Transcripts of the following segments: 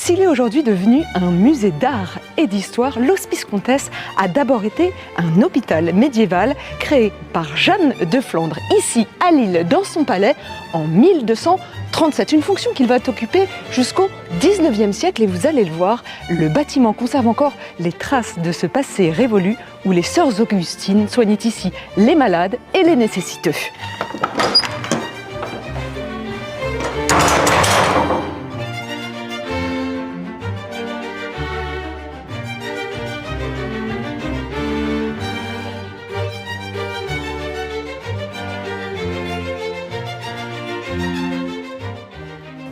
S'il est aujourd'hui devenu un musée d'art et d'histoire, l'Hospice Comtesse a d'abord été un hôpital médiéval créé par Jeanne de Flandre, ici à Lille, dans son palais, en 1237. Une fonction qu'il va occuper jusqu'au 19e siècle et vous allez le voir, le bâtiment conserve encore les traces de ce passé révolu où les sœurs Augustines soignaient ici les malades et les nécessiteux.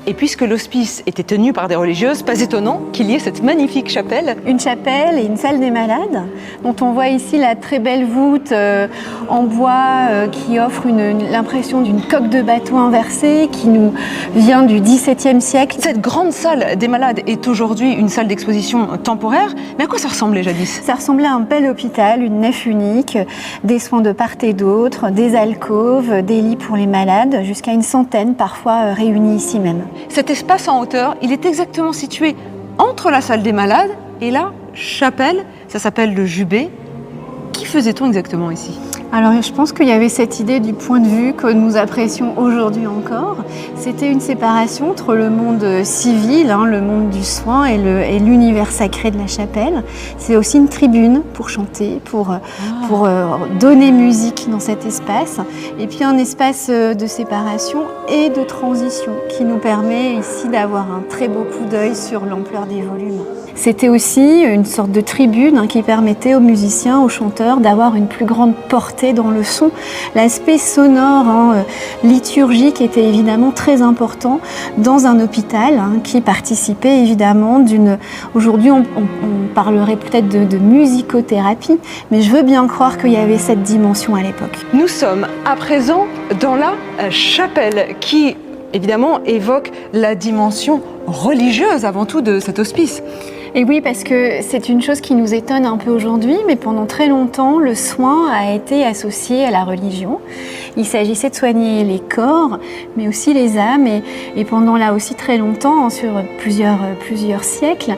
Et puisque l'hospice était tenu par des religieuses, pas étonnant qu'il y ait cette magnifique chapelle. Une chapelle et une salle des malades, dont on voit ici la très belle voûte en bois qui offre l'impression d'une coque de bateau inversée qui nous vient du XVIIe siècle. Cette grande salle des malades est aujourd'hui une salle d'exposition temporaire. Mais à quoi ça ressemblait jadis? Ça ressemblait à un bel hôpital, une nef unique, des soins de part et d'autre, des alcôves, des lits pour les malades, jusqu'à une centaine parfois réunis ici même. Cet espace en hauteur, il est exactement situé entre la salle des malades et la chapelle. Ça s'appelle le jubé. Qui faisait-on exactement ici? Alors je pense qu'il y avait cette idée du point de vue que nous apprécions aujourd'hui encore. C'était une séparation entre le monde civil, le monde du soin et l'univers sacré de la chapelle. C'est aussi une tribune pour chanter, pour donner musique dans cet espace. Et puis un espace de séparation et de transition qui nous permet ici d'avoir un très beau coup d'œil sur l'ampleur des volumes. C'était aussi une sorte de tribune qui permettait aux musiciens, aux chanteurs d'avoir une plus grande portée dans le son. L'aspect sonore, liturgique était évidemment très important dans un hôpital qui participait évidemment d'une... Aujourd'hui on parlerait peut-être de musicothérapie, mais je veux bien croire qu'il y avait cette dimension à l'époque. Nous sommes à présent dans la chapelle qui évidemment évoque la dimension religieuse avant tout de cet hospice. Et oui, parce que c'est une chose qui nous étonne un peu aujourd'hui, mais pendant très longtemps, le soin a été associé à la religion. Il s'agissait de soigner les corps, mais aussi les âmes. Et pendant là aussi très longtemps, sur plusieurs siècles,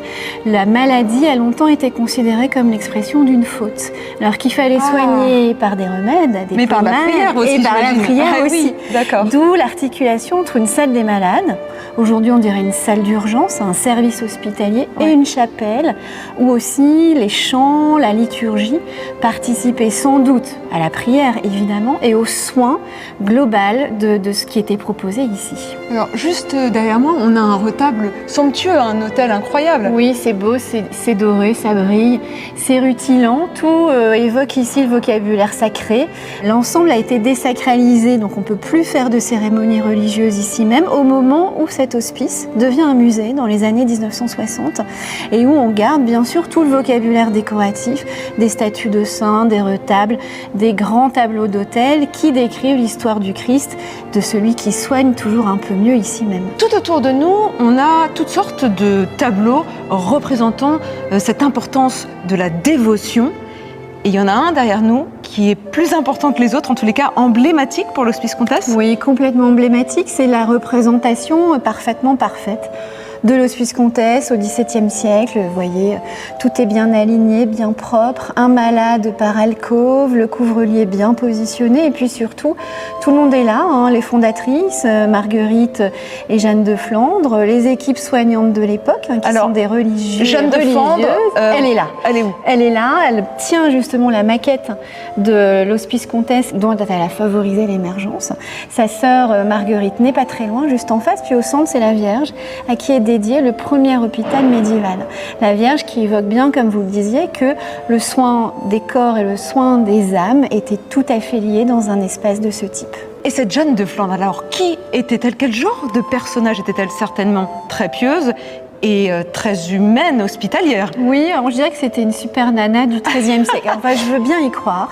la maladie a longtemps été considérée comme l'expression d'une faute. Alors qu'il fallait soigner par des remèdes, des mais par la prière aussi, et par la prière aussi. D'accord. D'où l'articulation entre une salle des malades, aujourd'hui on dirait une salle d'urgence, un service hospitalier, et une chapelle, où aussi les chants, la liturgie participaient sans doute à la prière évidemment et aux soins global de ce qui était proposé ici. Alors juste derrière moi, on a un retable somptueux, un autel incroyable. Oui, c'est beau, c'est doré, ça brille, c'est rutilant, tout évoque ici le vocabulaire sacré. L'ensemble a été désacralisé, donc on ne peut plus faire de cérémonies religieuses ici même, au moment où cet hospice devient un musée dans les années 1960 et où on garde bien sûr tout le vocabulaire décoratif, des statues de saints, des retables, des grands tableaux d'autel qui décrivent l'histoire du Christ, de celui qui soigne toujours un peu mieux ici même. Tout autour de nous, on a toutes sortes de tableaux représentant cette importance de la dévotion. Et il y en a un derrière nous qui est plus important que les autres, en tous les cas emblématique pour l'Hospice Comtesse. Oui, complètement emblématique, c'est la représentation parfaitement parfaite de l'Hospice Comtesse au XVIIe siècle. Vous voyez, tout est bien aligné, bien propre, un malade par alcôve, le couvre-lit bien positionné et puis surtout, tout le monde est là, les fondatrices, Marguerite et Jeanne de Flandre, les équipes soignantes de l'époque, qui sont des religieuses. Jeanne de Flandre, elle est là. Elle est où? Elle est là, elle tient justement la maquette de l'Hospice Comtesse dont elle a favorisé l'émergence. Sa sœur Marguerite n'est pas très loin, juste en face, puis au centre c'est la Vierge, à qui est dédié le premier hôpital médiéval. La Vierge qui évoque bien, comme vous le disiez, que le soin des corps et le soin des âmes étaient tout à fait liés dans un espace de ce type. Et cette Jeanne de Flandre, alors qui était-elle? Quel genre de personnage était-elle? Certainement très pieuse et très humaine, hospitalière. Oui, alors je dirais que c'était une super nana du XIIIe siècle. Enfin, je veux bien y croire.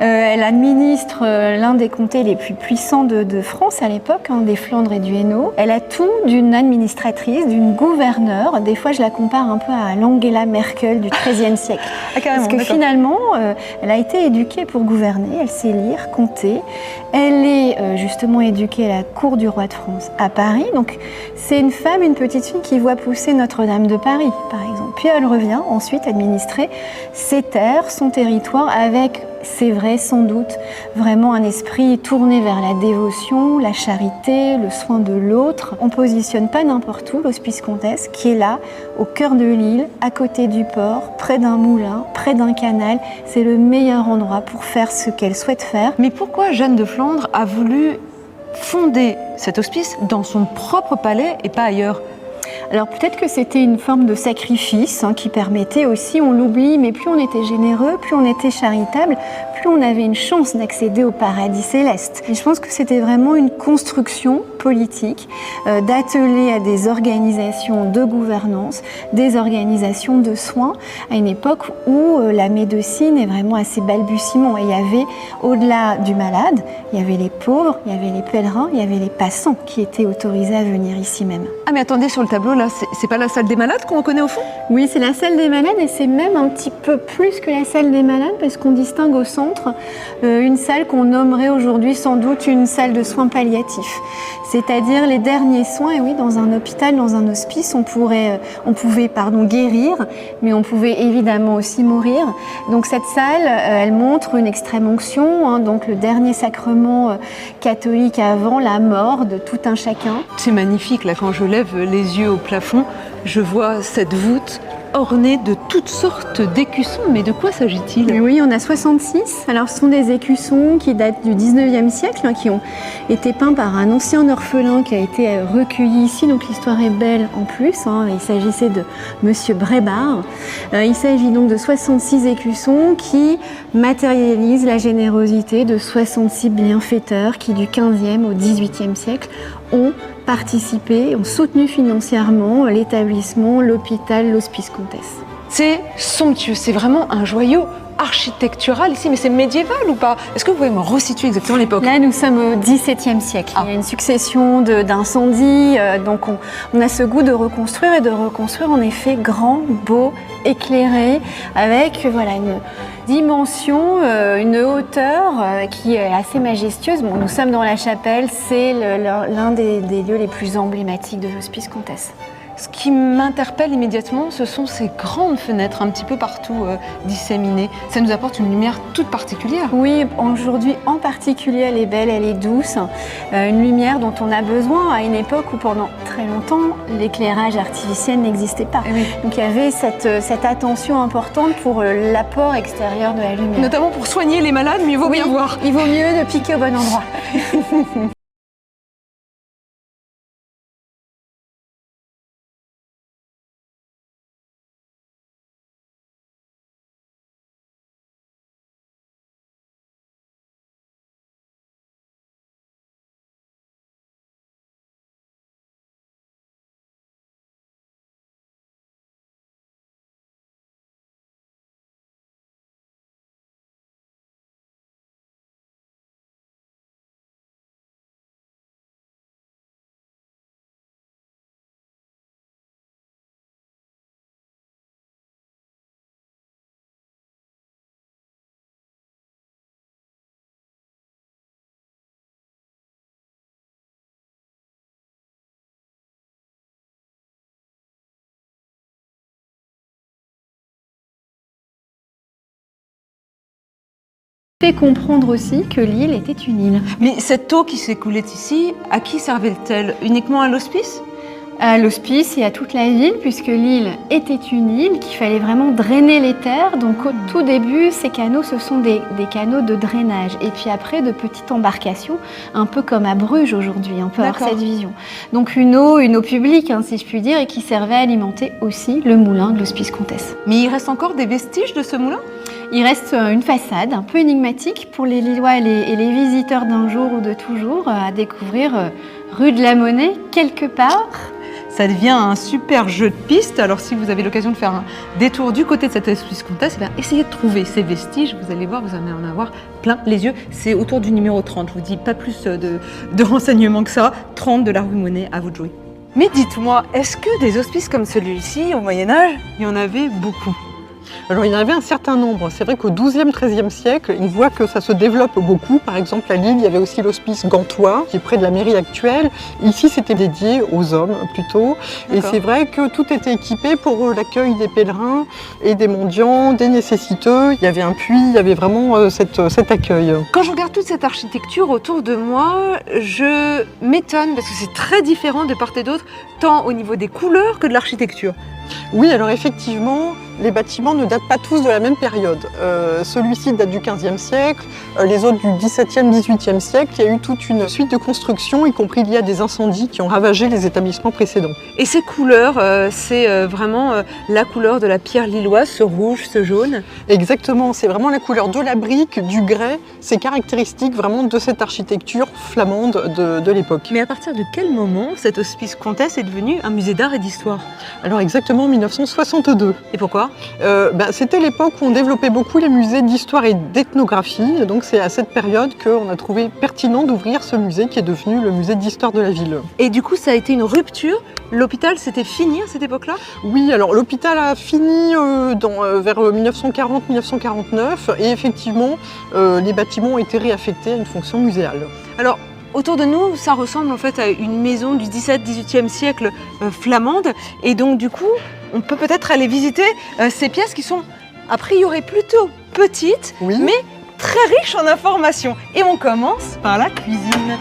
Elle administre l'un des comtés les plus puissants de France à l'époque, des Flandres et du Hainaut. Elle a tout d'une administratrice, d'une gouverneure. Des fois, je la compare un peu à l'Angela Merkel du XIIIe siècle. Ah, carrément, parce que finalement, elle a été éduquée pour gouverner. Elle sait lire, compter. Elle est justement éduquée à la cour du roi de France à Paris. Donc, c'est une femme, une petite fille qui voit pousser c'est Notre-Dame de Paris, par exemple. Puis elle revient ensuite administrer ses terres, son territoire, avec, c'est vrai, sans doute, vraiment un esprit tourné vers la dévotion, la charité, le soin de l'autre. On ne positionne pas n'importe où l'Hospice Comtesse, qui est là, au cœur de l'île, à côté du port, près d'un moulin, près d'un canal. C'est le meilleur endroit pour faire ce qu'elle souhaite faire. Mais pourquoi Jeanne de Flandre a voulu fonder cet hospice dans son propre palais et pas ailleurs? Alors peut-être que c'était une forme de sacrifice qui permettait aussi, on l'oublie, mais plus on était généreux, plus on était charitable, plus on avait une chance d'accéder au paradis céleste. Et je pense que c'était vraiment une construction politique d'atteler à des organisations de gouvernance, des organisations de soins, à une époque où la médecine est vraiment à ses balbutiements. Et il y avait, au-delà du malade, il y avait les pauvres, il y avait les pèlerins, il y avait les passants qui étaient autorisés à venir ici même. Ah mais attendez, sur le tableau là, c'est pas la salle des malades qu'on reconnaît au fond? Oui, c'est la salle des malades et c'est même un petit peu plus que la salle des malades parce qu'on distingue au centre une salle qu'on nommerait aujourd'hui sans doute une salle de soins palliatifs. C'est-à-dire les derniers soins, et oui, dans un hôpital, dans un hospice, on pouvait guérir, mais on pouvait évidemment aussi mourir. Donc cette salle, elle montre une extrême onction, donc le dernier sacrement catholique avant la mort de tout un chacun. C'est magnifique, là, quand je lève les yeux au plafond, je vois cette voûte ornée de toutes sortes d'écussons. Mais de quoi s'agit-il? Oui, on a 66. Alors, ce sont des écussons qui datent du 19e siècle, qui ont été peints par un ancien orphelin qui a été recueilli ici. Donc, l'histoire est belle en plus. Il s'agissait de Monsieur Brébard. Il s'agit donc de 66 écussons qui matérialisent la générosité de 66 bienfaiteurs qui, du 15e au 18e siècle, ont participé, ont soutenu financièrement l'établissement, l'hôpital, l'Hospice Comtesse. C'est somptueux, c'est vraiment un joyau architectural ici, mais c'est médiéval ou pas? Est-ce que vous pouvez me resituer exactement l'époque? Là, nous sommes au XVIIe siècle. Il y a une succession d'incendies, donc on a ce goût de reconstruire et de reconstruire en effet grand, beau, éclairé, avec une dimension, une hauteur qui est assez majestueuse. Bon, nous sommes dans la chapelle, c'est l'un des lieux les plus emblématiques de l'Hospice Comtesse. Ce qui m'interpelle immédiatement, ce sont ces grandes fenêtres un petit peu partout disséminées. Ça nous apporte une lumière toute particulière. Oui, aujourd'hui en particulier, elle est belle, elle est douce. Une lumière dont on a besoin à une époque où pendant très longtemps, l'éclairage artificiel n'existait pas. Oui. Donc il y avait cette attention importante pour l'apport extérieur de la lumière. Notamment pour soigner les malades, mais il vaut bien voir. Il vaut mieux de piquer au bon endroit. Fait comprendre aussi que l'île était une île. Mais cette eau qui s'écoulait ici, à qui servait-elle? Uniquement à l'hospice? À l'hospice et à toute la ville, puisque l'île était une île, qu'il fallait vraiment drainer les terres. Donc au tout début, ces canaux, ce sont des canaux de drainage. Et puis après, de petites embarcations, un peu comme à Bruges aujourd'hui, on peut avoir cette vision. Donc une eau publique, si je puis dire, et qui servait à alimenter aussi le moulin de l'Hospice Comtesse. Mais il reste encore des vestiges de ce moulin? Il reste une façade un peu énigmatique pour les Lillois et les visiteurs d'un jour ou de toujours à découvrir rue de la Monnaie, quelque part. Ça devient un super jeu de piste. Alors si vous avez l'occasion de faire un détour du côté de cette Hospice Comtesse, essayez de trouver ces vestiges. Vous allez voir, vous allez en avoir plein les yeux. C'est autour du numéro 30. Je vous dis pas plus de renseignements que ça. 30 de la rue Monnaie, à vous de jouer. Mais dites-moi, est-ce que des hospices comme celui-ci, au Moyen-Âge, il y en avait beaucoup? Alors il y en avait un certain nombre. C'est vrai qu'au XIIe, XIIIe siècle, on voit que ça se développe beaucoup. Par exemple, à Lille, il y avait aussi l'hospice Gantois, qui est près de la mairie actuelle. Ici, c'était dédié aux hommes plutôt. Et c'est vrai que tout était équipé pour l'accueil des pèlerins et des mendiants, des nécessiteux. Il y avait un puits, il y avait vraiment cet accueil. Quand je regarde toute cette architecture autour de moi, je m'étonne parce que c'est très différent de part et d'autre, tant au niveau des couleurs que de l'architecture. Oui, alors effectivement, les bâtiments ne datent pas tous de la même période. Celui-ci date du XVe siècle, les autres du XVIIe, XVIIIe siècle. Il y a eu toute une suite de constructions, y compris liées à des incendies qui ont ravagé les établissements précédents. Et ces couleurs, c'est vraiment la couleur de la pierre lilloise, ce rouge, ce jaune. Exactement, c'est vraiment la couleur de la brique, du grès. C'est caractéristique vraiment de cette architecture flamande de l'époque. Mais à partir de quel moment cet hospice Comtesse est devenu un musée d'art et d'histoire? Alors exactement en 1962. Et pourquoi? C'était l'époque où on développait beaucoup les musées d'histoire et d'ethnographie. Donc c'est à cette période qu'on a trouvé pertinent d'ouvrir ce musée qui est devenu le musée d'histoire de la ville. Et du coup, ça a été une rupture. L'hôpital, c'était fini à cette époque-là? Oui, alors l'hôpital a fini vers 1940-1949 et effectivement, les bâtiments ont été réaffectés à une fonction muséale. Alors, autour de nous, ça ressemble en fait à une maison du XVIIe siècle flamande. Et donc, du coup, on peut peut-être aller visiter ces pièces qui sont a priori plutôt petites, Oui. mais très riches en informations. Et on commence par la cuisine.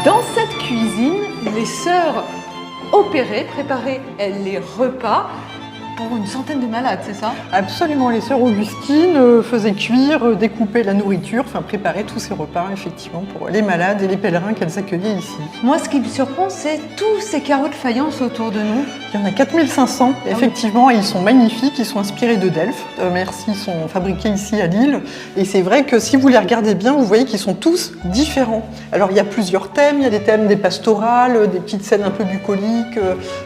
Dans cette cuisine, les sœurs opéraient, préparaient les repas pour une centaine de malades, c'est ça? Absolument, les sœurs Augustines faisaient cuire, découper la nourriture, enfin préparer tous ces repas effectivement pour les malades et les pèlerins qu'elles accueillaient ici. Moi, ce qui me surprend, c'est tous ces carreaux de faïence autour de nous. Il y en a 4500, effectivement, et ils sont magnifiques, ils sont inspirés de Delft. Merci, ils sont fabriqués ici à Lille. Et c'est vrai que si vous les regardez bien, vous voyez qu'ils sont tous différents. Alors il y a plusieurs thèmes, il y a des thèmes des pastorales, des petites scènes un peu bucoliques.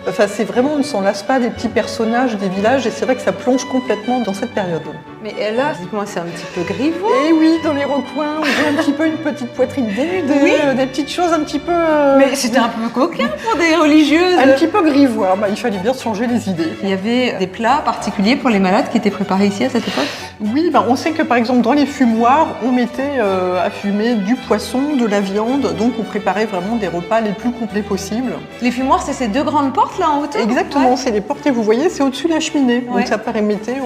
Enfin, c'est vraiment, on ne s'en lasse pas des petits personnages des villages, et c'est vrai que ça plonge complètement dans cette période. Mais là, dites-moi, c'est un petit peu grivois. Et oui, dans les recoins, on voit un petit peu une petite poitrine dénudée, Oui. Des petites choses un petit peu... Mais c'était un peu coquin pour des religieuses. un petit peu grivois, il fallait bien se changer les idées. Il y avait des plats particuliers pour les malades qui étaient préparés ici à cette époque? Oui, on sait que par exemple dans les fumoirs, on mettait à fumer du poisson, de la viande, donc on préparait vraiment des repas les plus complets possibles. Les fumoirs, c'est ces deux grandes portes là en hauteur? Exactement, Ouais. c'est les portes, vous voyez, c'est au-dessus de la cheminée, Ouais. donc ça permettait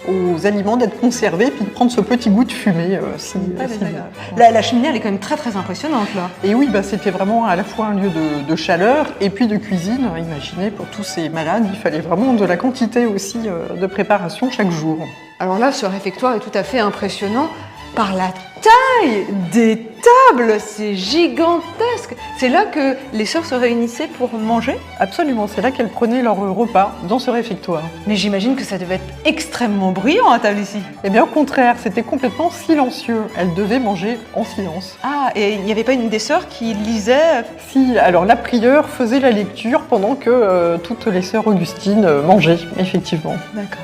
aux aliments d'être conservés puis de prendre ce petit goût de fumée. Pas si désagréable. bien. La cheminée, elle est quand même très très impressionnante là. Et oui, c'était vraiment à la fois un lieu de chaleur et puis de cuisine. Imaginez, pour tous ces malades, il fallait vraiment de la quantité aussi de préparation chaque jour. Alors là, ce réfectoire est tout à fait impressionnant par la taille des tables, c'est gigantesque. C'est là que les sœurs se réunissaient pour manger? Absolument, c'est là qu'elles prenaient leur repas, dans ce réfectoire. Mais j'imagine que ça devait être extrêmement bruyant à table ici. Eh bien au contraire, c'était complètement silencieux. Elles devaient manger en silence. Ah, et il n'y avait pas une des sœurs qui lisait? Si, alors la prieure faisait la lecture pendant que toutes les sœurs Augustines mangeaient, effectivement. D'accord.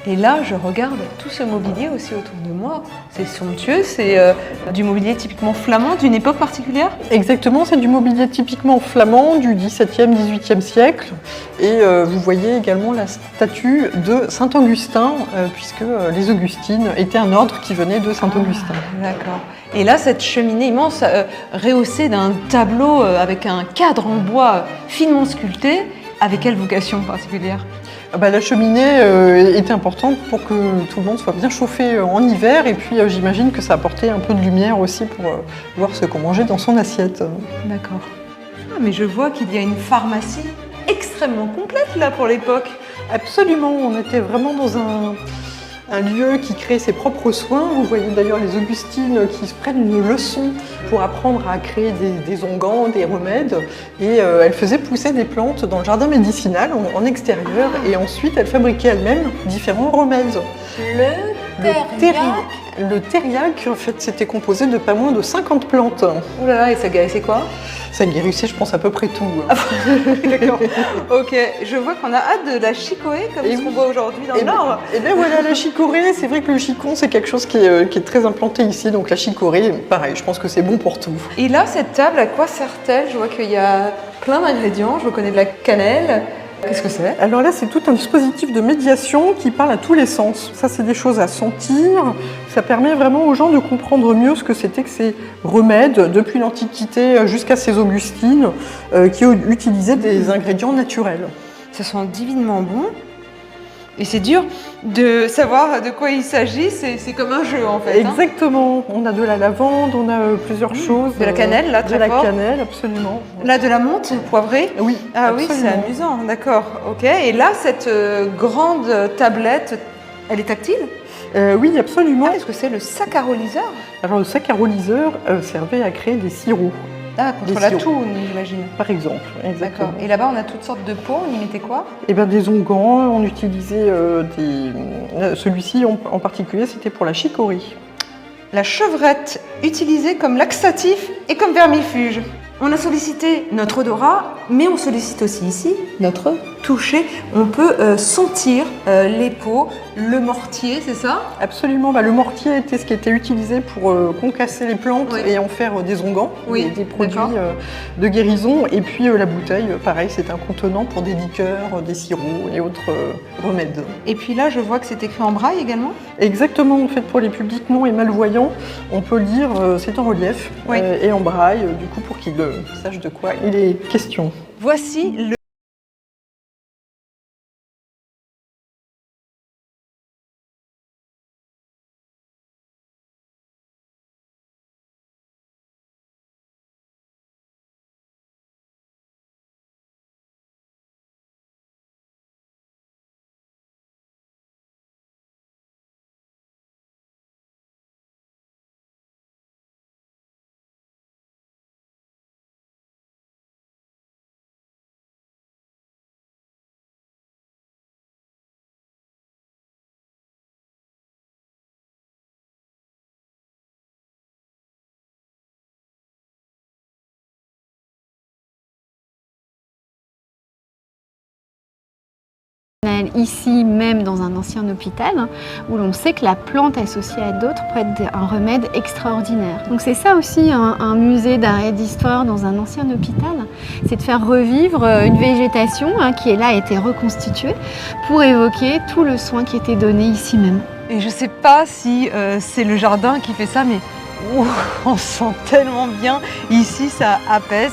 Et là, je regarde tout ce mobilier aussi autour de moi. C'est somptueux, c'est du mobilier typiquement flamand, d'une époque particulière? Exactement, c'est du mobilier typiquement flamand du XVIIe, XVIIIe siècle. Et vous voyez également la statue de Saint-Augustin, puisque les Augustines étaient un ordre qui venait de Saint-Augustin. D'accord. Et là, cette cheminée immense, rehaussée d'un tableau avec un cadre en bois finement sculpté, avec quelle vocation particulière? La cheminée était importante pour que tout le monde soit bien chauffé en hiver, et puis j'imagine que ça apportait un peu de lumière aussi pour voir ce qu'on mangeait dans son assiette. D'accord. Ah, mais je vois qu'il y a une pharmacie extrêmement complète là pour l'époque. Absolument, on était vraiment dans un lieu qui crée ses propres soins. Vous voyez d'ailleurs les Augustines qui se prennent une leçon pour apprendre à créer des onguents, des remèdes. Et elles faisaient pousser des plantes dans le jardin médicinal en extérieur. Et ensuite, elles fabriquaient elles-mêmes différents remèdes. Le thériaque, en fait, c'était composé de pas moins de 50 plantes. Oh là là, et ça guérissait quoi? Ça guérissait, je pense, à peu près tout. D'accord. Ok, je vois qu'on a hâte de la chicorée comme ce qu'on voit aujourd'hui dans le Nord. Et bien voilà, la chicorée, c'est vrai que le chicon, c'est quelque chose qui est très implanté ici. Donc la chicorée, pareil, je pense que c'est bon pour tout. Et là, cette table, à quoi sert-elle? Je vois qu'il y a plein d'ingrédients. Je reconnais de la cannelle, Qu'est-ce que c'est? Alors là, c'est tout un dispositif de médiation qui parle à tous les sens. Ça, c'est des choses à sentir. Ça permet vraiment aux gens de comprendre mieux ce que c'était que ces remèdes, depuis l'Antiquité jusqu'à ces Augustines, qui utilisaient des ingrédients naturels. Ça sent divinement bon. Et c'est dur de savoir de quoi il s'agit, c'est comme un jeu en fait. Exactement, on a de la lavande, on a plusieurs choses. De la cannelle là, très fort. De la cannelle, absolument. Là, de la menthe poivrée. Oui, ah absolument. Oui, c'est amusant, d'accord, ok. Et là, cette grande tablette, elle est tactile? Oui, absolument. Qu'est-ce que c'est le saccharoliseur? Alors le saccharoliseur servait à créer des sirops. Ah, contre la toux, j'imagine. Par exemple, exactement. D'accord. Et là-bas, on a toutes sortes de pots, on y mettait quoi? Eh bien, des onguents, on utilisait celui-ci en particulier, c'était pour la chicorée. La chevrette, utilisée comme laxatif et comme vermifuge. On a sollicité notre odorat, mais on sollicite aussi ici notre toucher. On peut sentir les peaux, le mortier, c'est ça? Absolument. Le mortier était ce qui était utilisé pour concasser les plantes et en faire des onguents, des produits de guérison. Et puis la bouteille, pareil, c'est un contenant pour des liqueurs, des sirops et autres remèdes. Et puis là, je vois que c'est écrit en braille également? Exactement. En fait, pour les publics non et malvoyants, on peut lire, c'est en relief et en braille, du coup, pour qu'ils sachent de quoi il est question. Voici le ici même dans un ancien hôpital où l'on sait que la plante associée à d'autres peut être un remède extraordinaire. Donc c'est ça aussi un musée d'art et d'histoire dans un ancien hôpital, c'est de faire revivre une végétation qui est là, a été reconstituée pour évoquer tout le soin qui était donné ici même. Et je sais pas si c'est le jardin qui fait ça, mais on sent tellement bien. Ici, ça apaise.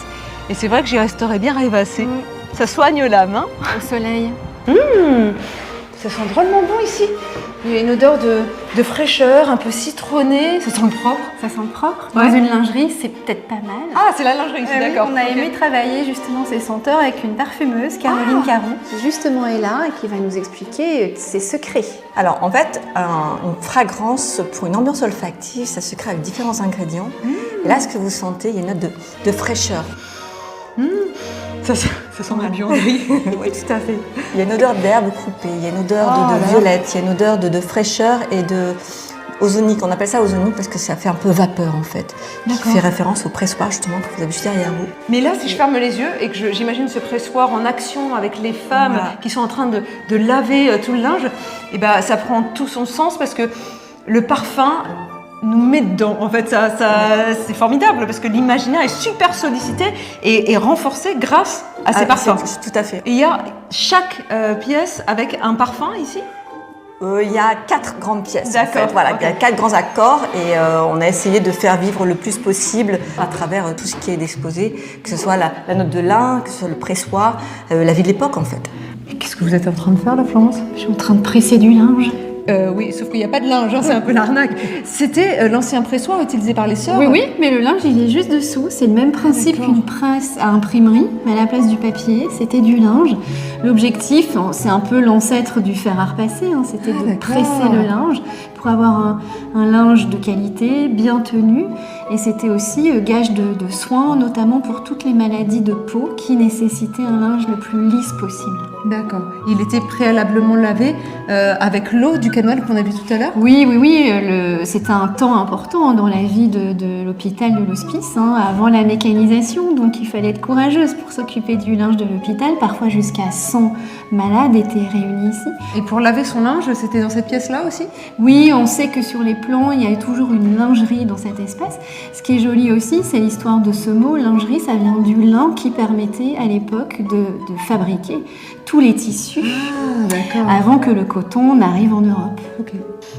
Et c'est vrai que j'y resterai bien rêvassée. Ça soigne l'âme, hein? Au soleil. Ça sent drôlement bon ici. Il y a une odeur de fraîcheur, un peu citronnée. Ça sent le propre. Ça sent le propre. Dans une lingerie, c'est peut-être pas mal. Ah, c'est la lingerie ici, d'accord. On a aimé travailler justement ces senteurs avec une parfumeuse, Caroline Caron, qui justement est là et qui va nous expliquer ses secrets. Alors en fait, une fragrance pour une ambiance olfactive, ça se crée avec différents ingrédients. Et là, ce que vous sentez, il y a une note de fraîcheur. Ça sent la buanderie. Oui, tout à fait. Il y a une odeur d'herbe coupée, il y a une odeur de violette, il y a une odeur de fraîcheur et de ozonique. On appelle ça ozonique parce que ça fait un peu vapeur en fait. Qui fait référence au pressoir justement que vous avez juste derrière vous. Mais là, si je ferme les yeux et que j'imagine ce pressoir en action avec les femmes qui sont en train de laver tout le linge, et ben, ça prend tout son sens parce que le parfum nous met dedans. En fait, c'est formidable parce que l'imaginaire est super sollicité et renforcé grâce à ces parfums. Tout à fait. Et il y a chaque pièce avec un parfum ici? Il y a 4 grandes pièces. D'accord. En fait. Voilà, il y a 4 grands accords et on a essayé de faire vivre le plus possible à travers tout ce qui est exposé, que ce soit la note de lin, que ce soit le pressoir, la vie de l'époque en fait. Et qu'est-ce que vous êtes en train de faire là, Florence? Je suis en train de presser du linge. Oui, sauf qu'il n'y a pas de linge, c'est un peu l'arnaque. C'était l'ancien pressoir utilisé par les sœurs? Oui, mais le linge, il est juste dessous. C'est le même principe qu'une presse à imprimerie, mais à la place du papier, c'était du linge. L'objectif, c'est un peu l'ancêtre du fer à repasser, c'était de presser le linge pour avoir un linge de qualité, bien tenu. Et c'était aussi gage de soins, notamment pour toutes les maladies de peau qui nécessitaient un linge le plus lisse possible. D'accord. Il était préalablement lavé avec l'eau du canal qu'on a vu tout à l'heure? Oui. C'était un temps important dans la vie de l'hôpital, de l'hospice, avant la mécanisation. Donc il fallait être courageuse pour s'occuper du linge de l'hôpital. Parfois jusqu'à 100 malades étaient réunis ici. Et pour laver son linge, c'était dans cette pièce-là aussi? Oui, puis on sait que sur les plans, il y a toujours une lingerie dans cet espace. Ce qui est joli aussi, c'est l'histoire de ce mot, lingerie, ça vient du lin qui permettait à l'époque de fabriquer tous les tissus avant que le coton n'arrive en Europe.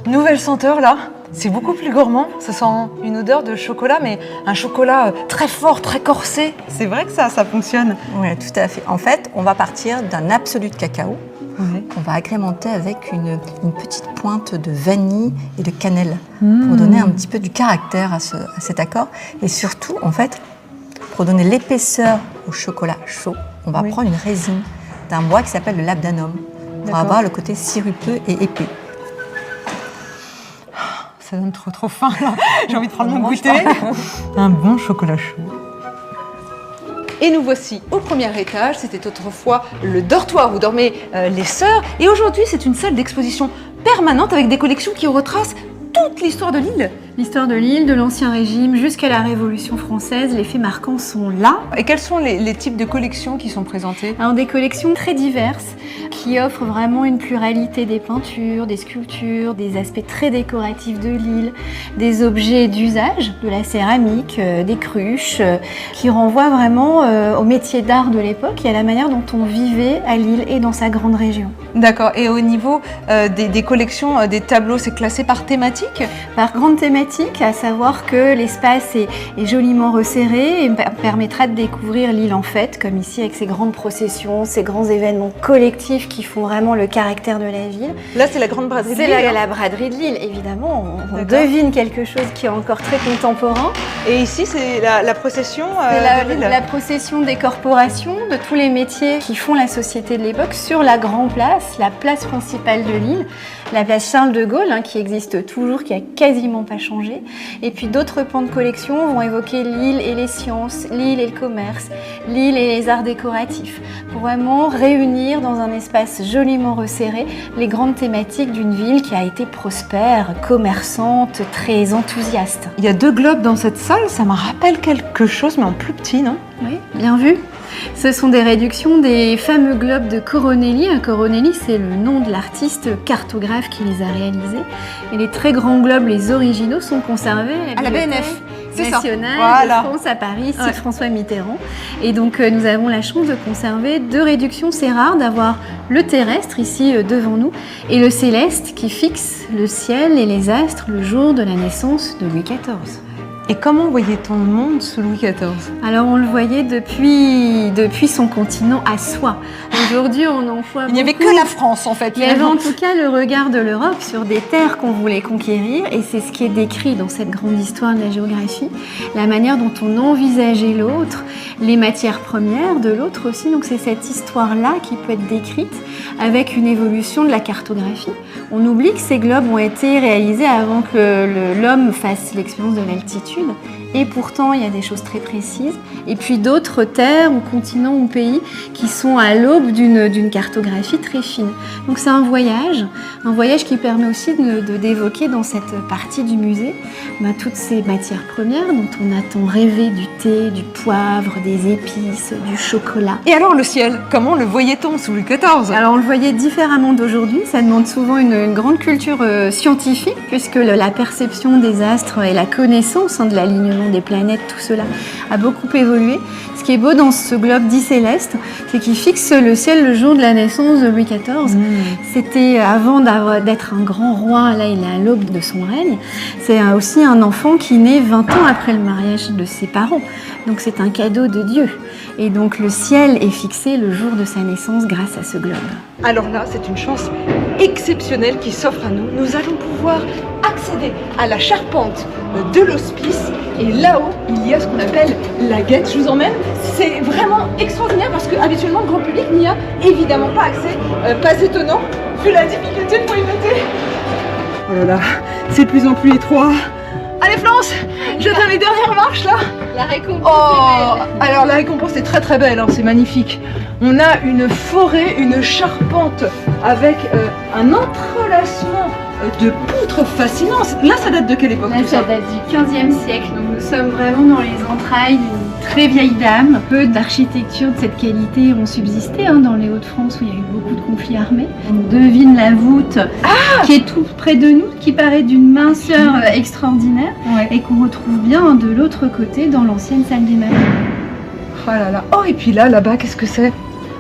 Nouvelle senteur là, c'est beaucoup plus gourmand. Ça sent une odeur de chocolat, mais un chocolat très fort, très corsé. C'est vrai que ça fonctionne. Oui, tout à fait. En fait, on va partir d'un absolu de cacao. On va agrémenter avec une petite pointe de vanille et de cannelle pour donner un petit peu du caractère à cet accord. Et surtout, en fait, pour donner l'épaisseur au chocolat chaud, on va prendre une résine d'un bois qui s'appelle le labdanum pour avoir le côté sirupeux et épais. Ça donne trop faim là. J'ai envie de prendre mon goûter. Un bon chocolat chaud. Et nous voici au premier étage. C'était autrefois le dortoir où dormaient les sœurs. Et aujourd'hui, c'est une salle d'exposition permanente avec des collections qui retracent toute l'histoire de l'île. L'histoire de l'île, de l'Ancien Régime jusqu'à la Révolution française, les faits marquants sont là. Et quels sont les types de collections qui sont présentées? Alors, des collections très diverses qui offrent vraiment une pluralité des peintures, des sculptures, des aspects très décoratifs de l'île, des objets d'usage, de la céramique, des cruches, qui renvoient vraiment au métier d'art de l'époque et à la manière dont on vivait à l'île et dans sa grande région. D'accord. Et au niveau des collections, des tableaux, c'est classé par thématique? Par grande thématique, à savoir que l'espace est joliment resserré et permettra de découvrir l'île en fête, comme ici avec ces grandes processions, ces grands événements collectifs qui font vraiment le caractère de la ville. Là, c'est la grande braderie de l'île. C'est la braderie de l'île, évidemment. On devine quelque chose qui est encore très contemporain. Et ici, c'est la procession de l'île. La procession des corporations, de tous les métiers qui font la société de l'époque sur la grande place, la place principale de l'île, la place Charles de Gaulle, qui existe toujours, qui a quasiment pas changé. Et puis d'autres pans de collection vont évoquer l'île et les sciences, l'île et le commerce, l'île et les arts décoratifs, pour vraiment réunir dans un espace joliment resserré les grandes thématiques d'une ville qui a été prospère, commerçante, très enthousiaste. Il y a 2 globes dans cette salle, ça me rappelle quelque chose, mais en plus petit, non? Oui, bien vu. Ce sont des réductions des fameux globes de Coronelli. Coronelli, c'est le nom de l'artiste cartographe qui les a réalisés. Et les très grands globes, les originaux, sont conservés à la BNF. C'est nationale de France à Paris, site François Mitterrand. Et donc nous avons la chance de conserver 2 réductions. C'est rare d'avoir le terrestre ici devant nous et le céleste qui fixe le ciel et les astres le jour de la naissance de Louis XIV. Et comment voyait-on le monde sous Louis XIV? Alors on le voyait depuis son continent à soi. Aujourd'hui on en voit Il n'y avait que la France en fait. Il y avait en tout cas le regard de l'Europe sur des terres qu'on voulait conquérir et c'est ce qui est décrit dans cette grande histoire de la géographie. La manière dont on envisageait l'autre, les matières premières de l'autre aussi. Donc c'est cette histoire-là qui peut être décrite avec une évolution de la cartographie. On oublie que ces globes ont été réalisés avant que l'homme fasse l'expérience de l'altitude. Et pourtant, il y a des choses très précises. Et puis d'autres terres ou continents ou pays qui sont à l'aube d'une cartographie très fine. Donc c'est un voyage qui permet aussi d'évoquer dans cette partie du musée toutes ces matières premières dont on a tant rêvé, du thé, du poivre, des épices, du chocolat. Et alors le ciel, comment le voyait-on sous Louis XIV? Alors on le voyait différemment d'aujourd'hui. Ça demande souvent une grande culture scientifique puisque la perception des astres et la connaissance de l'alignement des planètes, tout cela a beaucoup évolué. Ce qui est beau dans ce globe dit céleste, c'est qu'il fixe le ciel le jour de la naissance de Louis XIV. C'était avant d'être un grand roi, là il est à l'aube de son règne. C'est aussi un enfant qui naît 20 ans après le mariage de ses parents. Donc c'est un cadeau de Dieu. Et donc le ciel est fixé le jour de sa naissance grâce à ce globe. Alors là, c'est une chance exceptionnelle qui s'offre à nous. Nous allons pouvoir accéder à la charpente de l'hospice. Et là-haut, il y a ce qu'on appelle la guette. Je vous emmène. C'est vraiment extraordinaire parce qu'habituellement, le grand public n'y a évidemment pas accès. Pas étonnant, vu la difficulté pour y monter. Oh là là, c'est de plus en plus étroit. Allez Florence, j'atteins les dernières marches là. La récompense est belle. Alors la récompense est très très belle, c'est magnifique. On a une forêt, une charpente avec un entrelacement de poutres fascinants. Là ça date de quelle époque? Là ça date du 15e siècle, donc nous sommes vraiment dans les entrailles très vieilles dames. Peu d'architecture de cette qualité ont subsisté dans les Hauts-de-France où il y a eu beaucoup de conflits armés. On devine la voûte qui est tout près de nous, qui paraît d'une minceur extraordinaire et qu'on retrouve bien de l'autre côté dans l'ancienne salle des malades. Oh là là. Oh, et puis là-bas, qu'est-ce que c'est?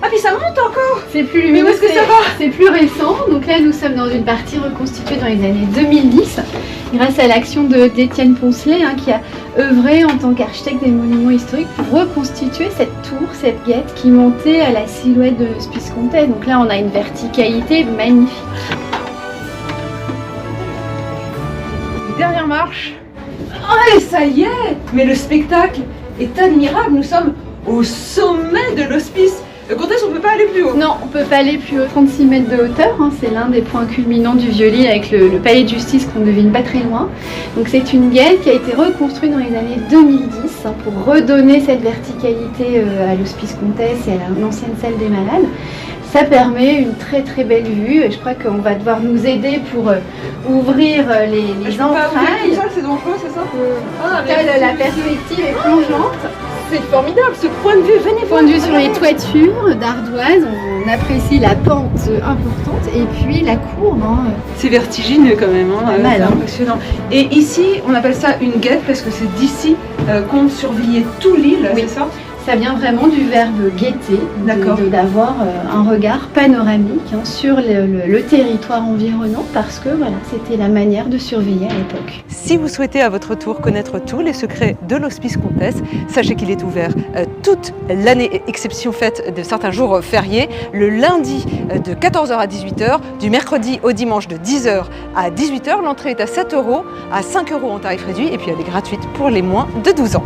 Ah, puis ça monte encore! C'est plus lumineux, mais où est-ce que ça va? C'est plus récent. Donc là, nous sommes dans une partie reconstituée dans les années 2010, grâce à l'action d'Étienne Poncelet, qui a œuvré en tant qu'architecte des monuments historiques pour reconstituer cette tour, cette guette qui montait à la silhouette de l'Hospice Comtesse. Donc là, on a une verticalité magnifique. Dernière marche. Oh, et ça y est! Mais le spectacle est admirable. Nous sommes au sommet de l'hospice. Comtesse, on peut pas aller plus haut. Non, on peut pas aller plus haut. 36 mètres de hauteur, c'est l'un des points culminants du Vieux-Lille avec le palais de justice qu'on devine pas très loin. Donc c'est une guette qui a été reconstruite dans les années 2010 pour redonner cette verticalité à l'Hospice Comtesse et à l'ancienne salle des malades. Ça permet une très très belle vue. Je crois qu'on va devoir nous aider pour ouvrir les entrailles. C'est dangereux, c'est ça? La perspective est plongeante. C'est formidable, ce point de vue. Venez voir. Point de vue sur les toitures d'ardoise, on apprécie la pente importante et puis la courbe. C'est vertigineux quand même, Pas mal, c'est impressionnant. Et ici, on appelle ça une guette parce que c'est d'ici qu'on surveillait tout l'île, Oui. c'est ça? Ça vient vraiment du verbe guetter, d'avoir un regard panoramique sur le territoire environnant parce que voilà, c'était la manière de surveiller à l'époque. Si vous souhaitez à votre tour connaître tous les secrets de l'Hospice Comtesse, sachez qu'il est ouvert toute l'année, exception faite de certains jours fériés, le lundi de 14h à 18h, du mercredi au dimanche de 10h à 18h. L'entrée est à 7 €, à 5 € en tarif réduit et puis elle est gratuite pour les moins de 12 ans.